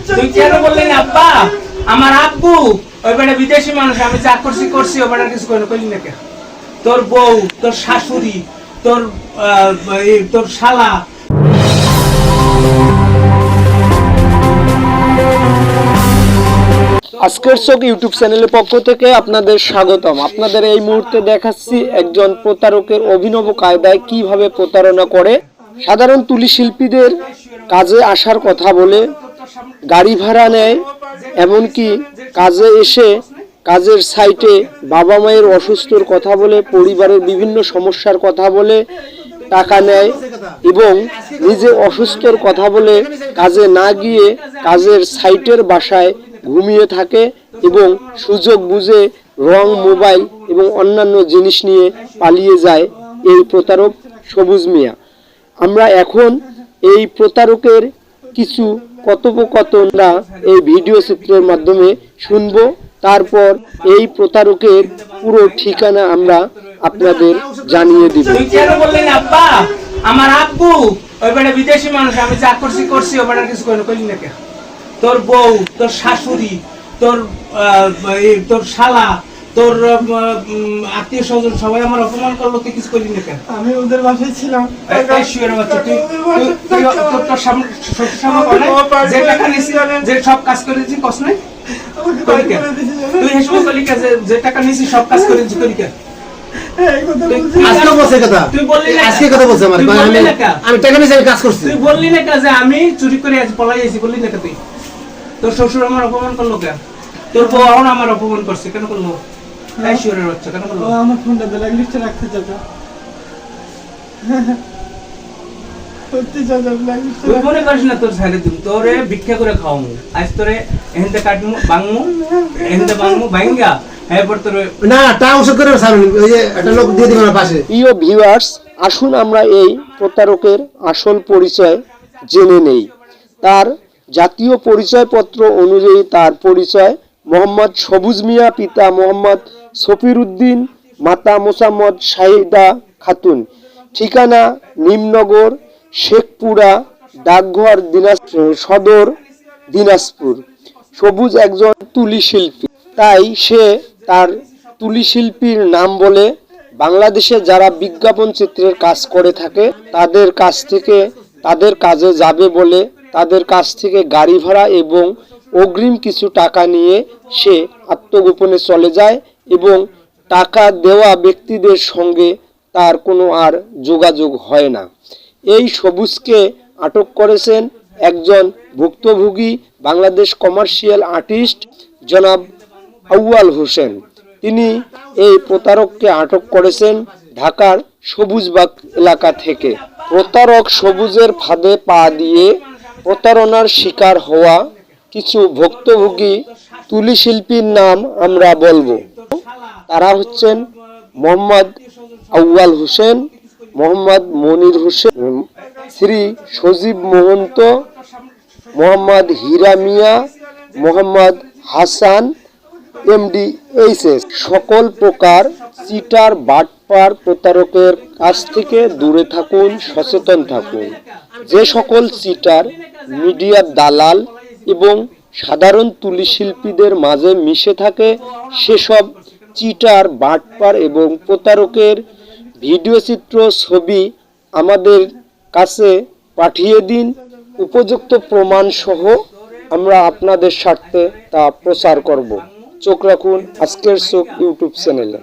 তুই কেন বললি না আব্বা আমার আব্বু ওই বেটা বিদেশি মানুষ আমি যা করছি ও বেটা কিছু কইলি না কেন তোর বউ তোর শাশুড়ি তোর তোর শালা আজকের চোখ ইউটিউব চ্যানেলের পক্ষ থেকে আপনাদের স্বাগতম। আপনাদের এই মুহূর্তে দেখাচ্ছি একজন প্রতারকের অভিনব কায়দায় কিভাবে প্রতারণা করে। সাধারণ তুলি শিল্পীদের কাজে আসার কথা বলে গাড়ি ভাড়া নেয়, এমনকি কাজে এসে কাজের সাইটে বাবা মায়ের অসুস্থর কথা বলে, পরিবারের বিভিন্ন সমস্যার কথা বলে টাকা নেয় এবং নিজে অসুস্থর কথা বলে কাজে না গিয়ে কাজের সাইটের বাসায় ঘুমিয়ে থাকে এবং সুযোগ বুঝে রং, মোবাইল এবং অন্যান্য জিনিস নিয়ে পালিয়ে যায় এই প্রতারক সবুজ মিয়া। আমরা এখন এই প্রতারকের কিছু কথোপকথনরা এই ভিডিও চিত্রের মাধ্যমে শুনবো। তারপর এই প্রতারকের পুরো ঠিকানা আমরা আপনাদের জানিয়ে দিব। তুই কেন বললি না আব্বা আমার আব্বু ওই বেটা বিদেশি মানুষ আমি যা করছি ও বেটা কিছু কইলি না কেন তোর বউ তোর শাশুড়ি তোর তোর শালা তোর আত্মীয় স্বজন সবাই আমার অপমান করলো, তুই কিছু করলি না কেন? আমি ওদের বাসায় ছিলাম। যে টাকা নিছি যে সব কাজ করেছি কস নাই তুই হেসবো করলি যে টাকা নিছি সব কাজ করেছি করি কেন? বললি না যে আমি চুরি করে পলাই যাইছি, বললি না তুই? তোর শ্বশুর আমার অপমান করলো কেন? তোর বউ এখন আমার অপমান করছে কেন করলো? কেন করলো? আমার ফোনটা ব্ল্যাক লিস্টে রাখতে চাচা। তুই মনে করিস না তোর ছেড়ে দিম, তোরে ভিক্ষা করে খাওয়ামু, আজ তোরে এহেনতে কাটমু বাংমু এহেনতে বাংমু বাইঙ্গা এরপর তোরে না টাউস করে সামনে ওই যে একটা লোক দিয়ে দিবেন পাশে। প্রিয় ভিউয়ার্স, আসুন আমরা এই প্রতারকের আসল পরিচয় জেনে নেই। তার জাতীয় পরিচয়পত্র অনুযায়ী তার পরিচয় মোহাম্মদ সবুজ মিয়া, পিতা মোহাম্মদ সফির উদ্দিন, মাতা মোসাম্মদ শাহিদা খাতুন, ঠিকানা নিমনগর, শেখপুরা, ডাকঘর, সদর দিনাজপুর। সবুজ একজন তুলি শিল্পী, তাই সে তার তুলি শিল্পীর নাম বলে বাংলাদেশে যারা বিজ্ঞাপন চিত্রের কাজ করে থাকে তাদের কাছ থেকে তাদের কাজে যাবে বলে তাদের কাছ থেকে গাড়ি ভাড়া এবং অগ্রিম কিছু টাকা নিয়ে সে আত্মগোপনে চলে যায় এবং টাকা দেওয়া ব্যক্তিদের সঙ্গে তার কোনো আর যোগাযোগ হয় না। এই সবুজকে আটক করেছেন একজন ভুক্তভোগী বাংলাদেশ কমার্শিয়াল আর্টিস্ট জনাব আউয়াল হোসেন। তিনি এই প্রতারককে আটক করেছেন ঢাকার সবুজবাগ এলাকা থেকে। প্রতারক সবুজের ফাঁদে পা দিয়ে প্রতারণার শিকার হওয়া কিছু ভুক্তভোগী তুলি শিল্পীর নাম আমরা বলবো। তারা হচ্ছেন মোহাম্মদ আউয়াল হোসেন, মোহাম্মদ মনির হোসেন, শ্রী সজীব মহন্ত, মোহাম্মদ হীরা মিয়া, মোহাম্মদ হাসান, এমডি এইচএস। সকল প্রকার চিটার বাটপার প্রতারকের কাছ থেকে দূরে থাকুন, সচেতন থাকুন। যে সকল চিটার মিডিয়ার দালাল এবং সাধারণ তুলি শিল্পীদের মাঝে মিশে থাকে সেসব চিটার বাটপার এবং প্রতারকের ভিডিও চিত্র, ছবি আমাদের কাছে পাঠিয়ে দিন। উপযুক্ত প্রমাণ সহ আমরা আপনাদের স্বার্থে তা প্রচার করব। চোখ রাখুন আজকের চোখ ইউটিউব চ্যানেলে।